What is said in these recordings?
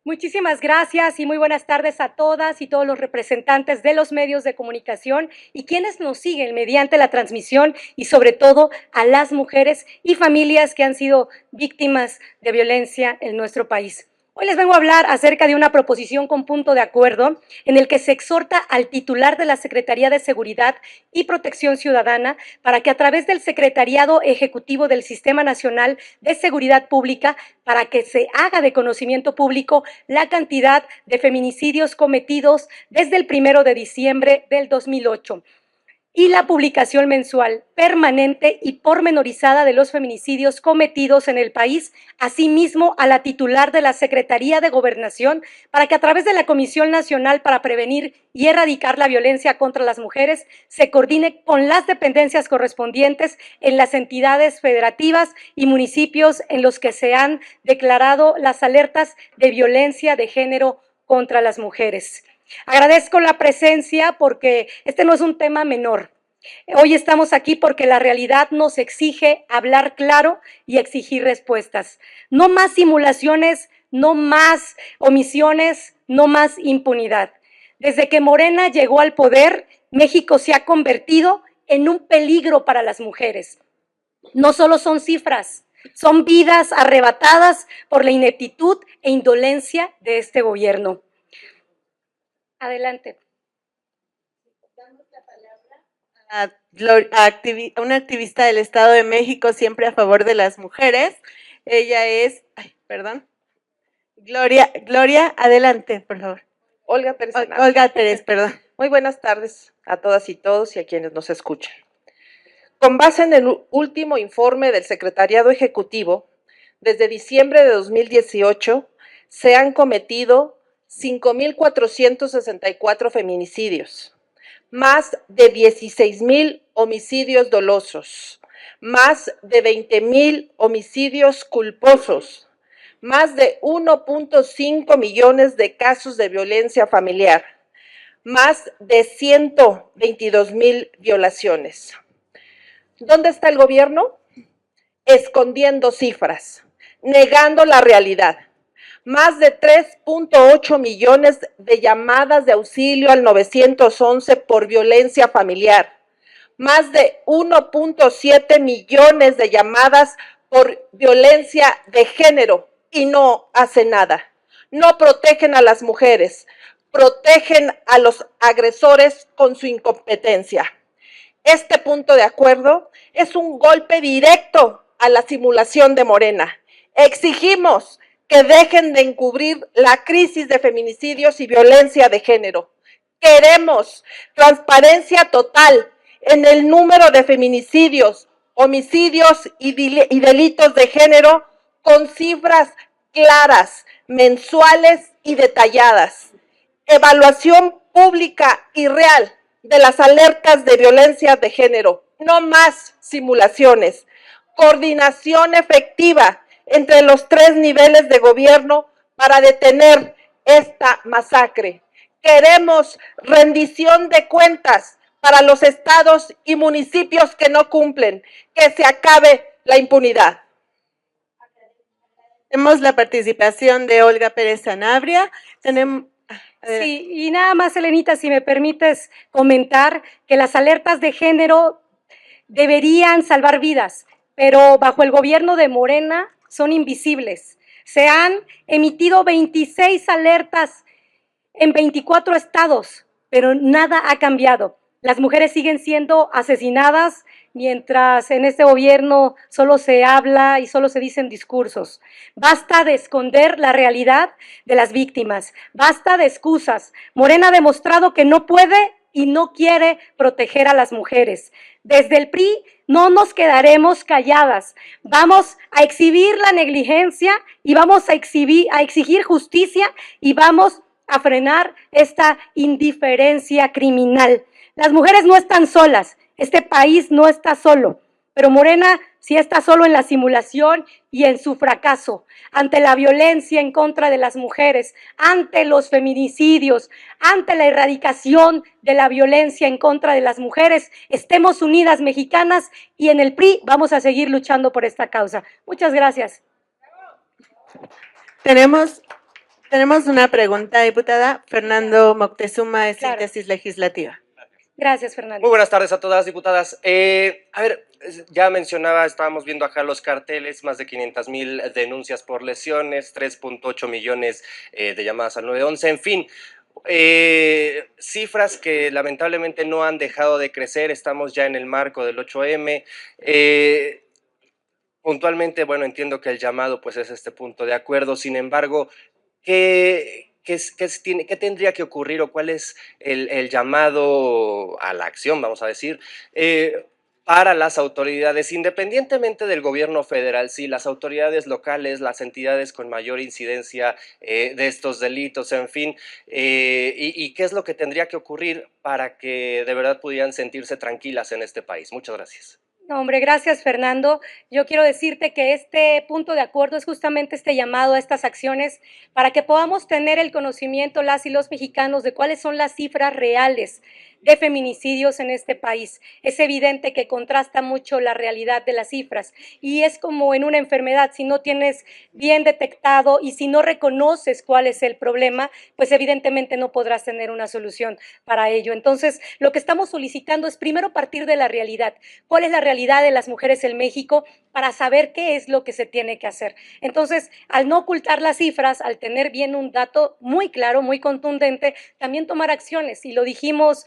Muchísimas gracias y muy buenas tardes a todas y todos los representantes de los medios de comunicación y quienes nos siguen mediante la transmisión y sobre todo a las mujeres y familias que han sido víctimas de violencia en nuestro país. Hoy les vengo a hablar acerca de una proposición con punto de acuerdo en el que se exhorta al titular de la Secretaría de Seguridad y Protección Ciudadana para que a través del Secretariado Ejecutivo del Sistema Nacional de Seguridad Pública, para que se haga de conocimiento público la cantidad de feminicidios cometidos desde el 1 de diciembre del 2008 y la publicación mensual permanente y pormenorizada de los feminicidios cometidos en el país, asimismo a la titular de la Secretaría de Gobernación, para que a través de la Comisión Nacional para Prevenir y Erradicar la Violencia contra las Mujeres se coordine con las dependencias correspondientes en las entidades federativas y municipios en los que se han declarado las alertas de violencia de género contra las mujeres. Agradezco la presencia porque este no es un tema menor. Hoy estamos aquí porque la realidad nos exige hablar claro y exigir respuestas. No más simulaciones, no más omisiones, no más impunidad. Desde que Morena llegó al poder, México se ha convertido en un peligro para las mujeres. No solo son cifras, son vidas arrebatadas por la ineptitud e indolencia de este gobierno. Adelante. Damos la palabra a una activista del Estado de México, siempre a favor de las mujeres. Ella es, Gloria, adelante, por favor. Olga Pérez. Olga Pérez, perdón. Muy buenas tardes a todas y todos y a quienes nos escuchan. Con base en el último informe del Secretariado Ejecutivo, desde diciembre de 2018 se han cometido 5,464 feminicidios, más de 16,000 homicidios dolosos, más de 20,000 homicidios culposos, más de 1.5 millones de casos de violencia familiar, más de 122,000 violaciones. ¿Dónde está el gobierno? Escondiendo cifras, negando la realidad. Más de 3.8 millones de llamadas de auxilio al 911 por violencia familiar. Más de 1.7 millones de llamadas por violencia de género y no hace nada. No protegen a las mujeres, protegen a los agresores con su incompetencia. Este punto de acuerdo es un golpe directo a la simulación de Morena. Exigimos que dejen de encubrir la crisis de feminicidios y violencia de género. Queremos transparencia total en el número de feminicidios, homicidios y delitos de género con cifras claras, mensuales y detalladas. Evaluación pública y real de las alertas de violencia de género. No más simulaciones. Coordinación efectiva entre los 3 niveles de gobierno para detener esta masacre. Queremos rendición de cuentas para los estados y municipios que no cumplen, que se acabe la impunidad. Tenemos la participación de Olga Pérez Sanabria. Sí, y nada más, Elenita, si me permites comentar que las alertas de género deberían salvar vidas, pero bajo el gobierno de Morena son invisibles. Se han emitido 26 alertas en 24 estados, pero nada ha cambiado. Las mujeres siguen siendo asesinadas, mientras en este gobierno solo se habla y solo se dicen discursos. Basta de esconder la realidad de las víctimas, basta de excusas. Morena ha demostrado que no puede y no quiere proteger a las mujeres. Desde el PRI no nos quedaremos calladas. Vamos a exhibir la negligencia y vamos a exigir justicia y vamos a frenar esta indiferencia criminal. Las mujeres no están solas, este país no está solo, pero Morena sí está solo en la simulación y en su fracaso, ante la violencia en contra de las mujeres, ante los feminicidios, ante la erradicación de la violencia en contra de las mujeres. Estemos unidas, mexicanas, y en el PRI vamos a seguir luchando por esta causa. Muchas gracias. Tenemos Tenemos una pregunta, diputada. Fernando Moctezuma, de Claro. Síntesis Legislativa. Gracias, Fernando. Muy buenas tardes a todas, diputadas. A ver, ya mencionaba, estábamos viendo acá los carteles, más de 500,000 denuncias por lesiones, 3.8 millones de llamadas al 911, en fin, cifras que lamentablemente no han dejado de crecer. Estamos ya en el marco del 8M. Puntualmente, bueno, entiendo que el llamado pues es este punto de acuerdo. Sin embargo, ¿qué tendría que ocurrir o cuál es el llamado a la acción, vamos a decir, para las autoridades, independientemente del gobierno federal? Sí, las autoridades locales, las entidades con mayor incidencia de estos delitos, en fin, y qué es lo que tendría que ocurrir para que de verdad pudieran sentirse tranquilas en este país? Muchas gracias. No, hombre, gracias, Fernando. Yo quiero decirte que este punto de acuerdo es justamente este llamado a estas acciones para que podamos tener el conocimiento, las y los mexicanos, de cuáles son las cifras reales de feminicidios en este país. Es evidente que contrasta mucho la realidad de las cifras y es como en una enfermedad: si no tienes bien detectado y si no reconoces cuál es el problema, pues evidentemente no podrás tener una solución para ello. Entonces, lo que estamos solicitando es primero partir de la realidad. ¿Cuál es la realidad de las mujeres en México? Para saber qué es lo que se tiene que hacer. Entonces, al no ocultar las cifras, al tener bien un dato muy claro, muy contundente, también tomar acciones. Y lo dijimos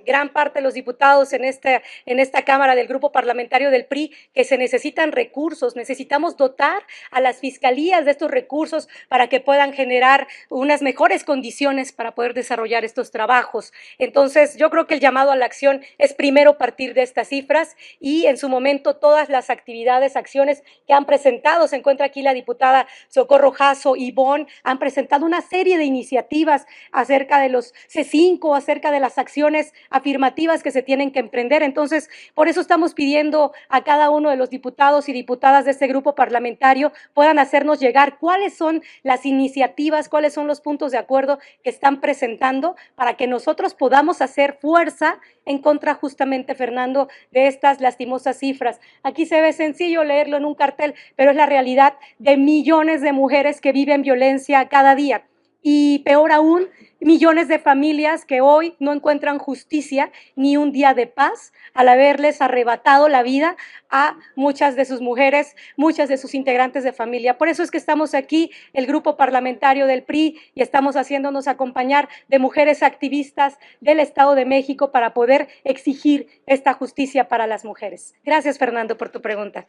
gran parte de los diputados en esta Cámara del Grupo Parlamentario del PRI, que se necesitan recursos, necesitamos dotar a las fiscalías de estos recursos para que puedan generar unas mejores condiciones para poder desarrollar estos trabajos. Entonces, yo creo que el llamado a la acción es primero partir de estas cifras y en su momento todas las actividades, acciones que han presentado. Se encuentra aquí la diputada Socorro Jasso y Bon, han presentado una serie de iniciativas acerca de los C5, acerca de las acciones afirmativas que se tienen que emprender. Entonces, por eso estamos pidiendo a cada uno de los diputados y diputadas de este grupo parlamentario puedan hacernos llegar cuáles son las iniciativas, cuáles son los puntos de acuerdo que están presentando para que nosotros podamos hacer fuerza en contra justamente, Fernando, de estas lastimosas cifras. Aquí se ve sencillo leerlo en un cartel, pero es la realidad de millones de mujeres que viven violencia cada día. Y peor aún, millones de familias que hoy no encuentran justicia ni un día de paz al haberles arrebatado la vida a muchas de sus mujeres, muchas de sus integrantes de familia. Por eso es que estamos aquí, el grupo parlamentario del PRI, y estamos haciéndonos acompañar de mujeres activistas del Estado de México para poder exigir esta justicia para las mujeres. Gracias, Fernando, por tu pregunta.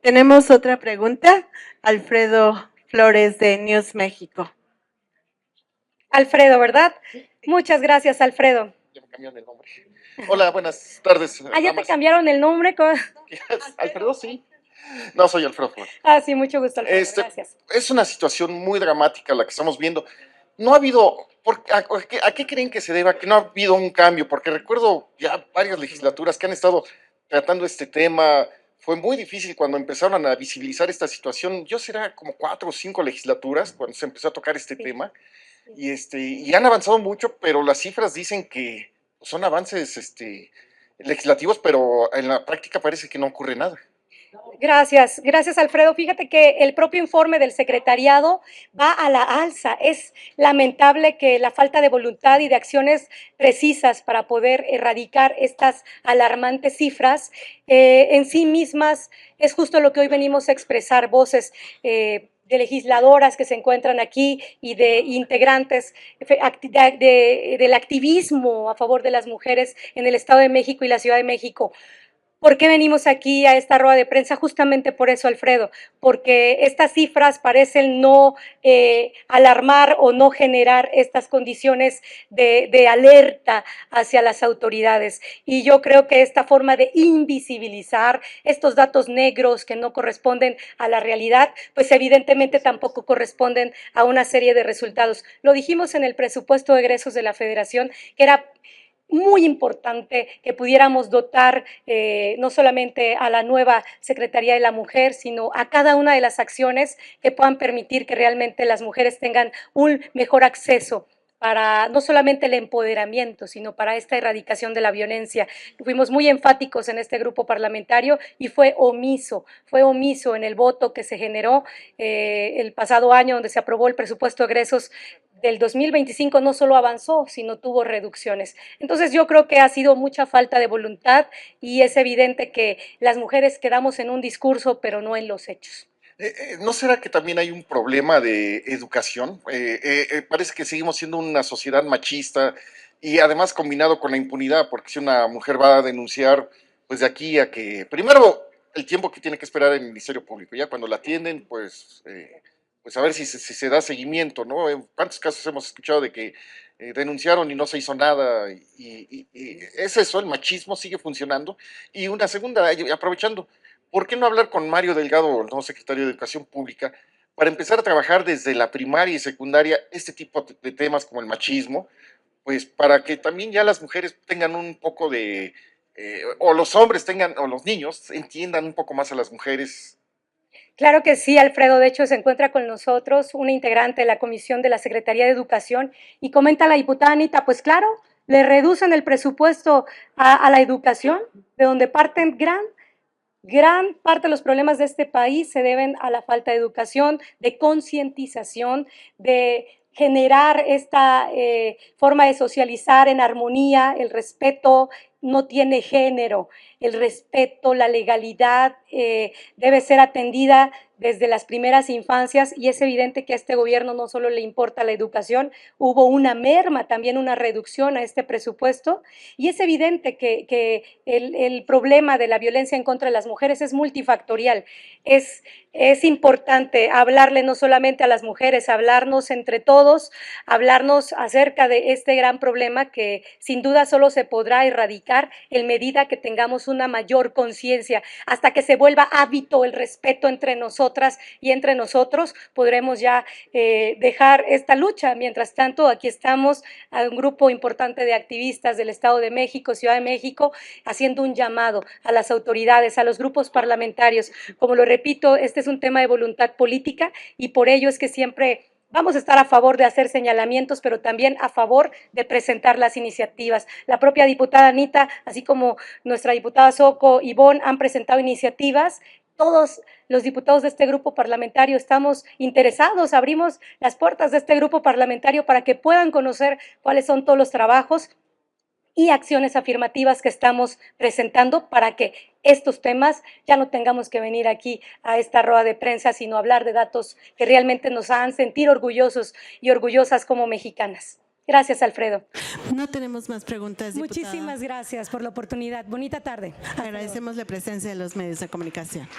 Tenemos otra pregunta. Alfredo Flores, de News México. Alfredo, ¿verdad? Muchas gracias, Alfredo. Ya me cambiaron el nombre. Hola, buenas tardes. Ah, ya te cambiaron el nombre. Alfredo, sí. No, soy Alfredo Flores. Ah, sí, mucho gusto, Alfredo. Gracias. Es una situación muy dramática la que estamos viendo. No ha habido, ¿a qué creen que se deba que no ha habido un cambio? Porque recuerdo ya varias legislaturas que han estado tratando este tema. Fue muy difícil cuando empezaron a visibilizar esta situación. Yo será como 4 o 5 legislaturas cuando se empezó a tocar este tema. Y han avanzado mucho, pero las cifras dicen que son avances legislativos, pero en la práctica parece que no ocurre nada. Gracias, gracias, Alfredo. Fíjate que el propio informe del secretariado va a la alza. Es lamentable que la falta de voluntad y de acciones precisas para poder erradicar estas alarmantes cifras en sí mismas es justo lo que hoy venimos a expresar, voces de legisladoras que se encuentran aquí y de integrantes del activismo a favor de las mujeres en el Estado de México y la Ciudad de México. ¿Por qué venimos aquí a esta rueda de prensa? Justamente por eso, Alfredo, porque estas cifras parecen no alarmar o no generar estas condiciones de alerta hacia las autoridades. Y yo creo que esta forma de invisibilizar estos datos negros que no corresponden a la realidad, pues evidentemente tampoco corresponden a una serie de resultados. Lo dijimos en el presupuesto de egresos de la Federación, que era muy importante que pudiéramos dotar no solamente a la nueva Secretaría de la Mujer, sino a cada una de las acciones que puedan permitir que realmente las mujeres tengan un mejor acceso para no solamente el empoderamiento, sino para esta erradicación de la violencia. Fuimos muy enfáticos en este grupo parlamentario y fue omiso en el voto que se generó el pasado año, donde se aprobó el presupuesto de egresos del 2025. No solo avanzó, sino tuvo reducciones. Entonces yo creo que ha sido mucha falta de voluntad y es evidente que las mujeres quedamos en un discurso, pero no en los hechos. ¿No será que también hay un problema de educación? Parece que seguimos siendo una sociedad machista y además combinado con la impunidad, porque si una mujer va a denunciar, pues de aquí a que, primero, el tiempo que tiene que esperar en el Ministerio Público, ya cuando la atienden, pues a ver si se da seguimiento, ¿no? En cuántos casos hemos escuchado de que denunciaron y no se hizo nada, y es eso, el machismo sigue funcionando. Y una segunda, aprovechando, ¿por qué no hablar con Mario Delgado, el nuevo secretario de Educación Pública, para empezar a trabajar desde la primaria y secundaria este tipo de temas como el machismo, pues para que también ya las mujeres tengan un poco de, o los hombres tengan, o los niños entiendan un poco más a las mujeres? Claro que sí, Alfredo. De hecho, se encuentra con nosotros una integrante de la Comisión de la Secretaría de Educación y comenta la diputada Anita, pues claro, le reducen el presupuesto a la educación, de donde parten gran parte de los problemas de este país se deben a la falta de educación, de concientización, de generar esta forma de socializar en armonía. El respeto no tiene género, el respeto, la legalidad debe ser atendida desde las primeras infancias, y es evidente que a este gobierno no solo le importa la educación, hubo una merma, también una reducción a este presupuesto, y es evidente que el problema de la violencia en contra de las mujeres es multifactorial. Es importante hablarle no solamente a las mujeres, hablarnos entre todos, hablarnos acerca de este gran problema que sin duda solo se podrá erradicar en medida que tengamos una mayor conciencia. Hasta que se vuelva hábito el respeto entre nosotras y entre nosotros, podremos ya dejar esta lucha. Mientras tanto, aquí estamos a un grupo importante de activistas del Estado de México, Ciudad de México, haciendo un llamado a las autoridades, a los grupos parlamentarios. Como lo repito, este es un tema de voluntad política y por ello es que siempre vamos a estar a favor de hacer señalamientos, pero también a favor de presentar las iniciativas. La propia diputada Anita, así como nuestra diputada Soco, Ivonne, han presentado iniciativas. Todos los diputados de este grupo parlamentario estamos interesados, abrimos las puertas de este grupo parlamentario para que puedan conocer cuáles son todos los trabajos y acciones afirmativas que estamos presentando para que estos temas ya no tengamos que venir aquí a esta rueda de prensa, sino hablar de datos que realmente nos hagan sentir orgullosos y orgullosas como mexicanas. Gracias, Alfredo. No tenemos más preguntas, diputada. Muchísimas gracias por la oportunidad. Bonita tarde. Agradecemos la presencia de los medios de comunicación.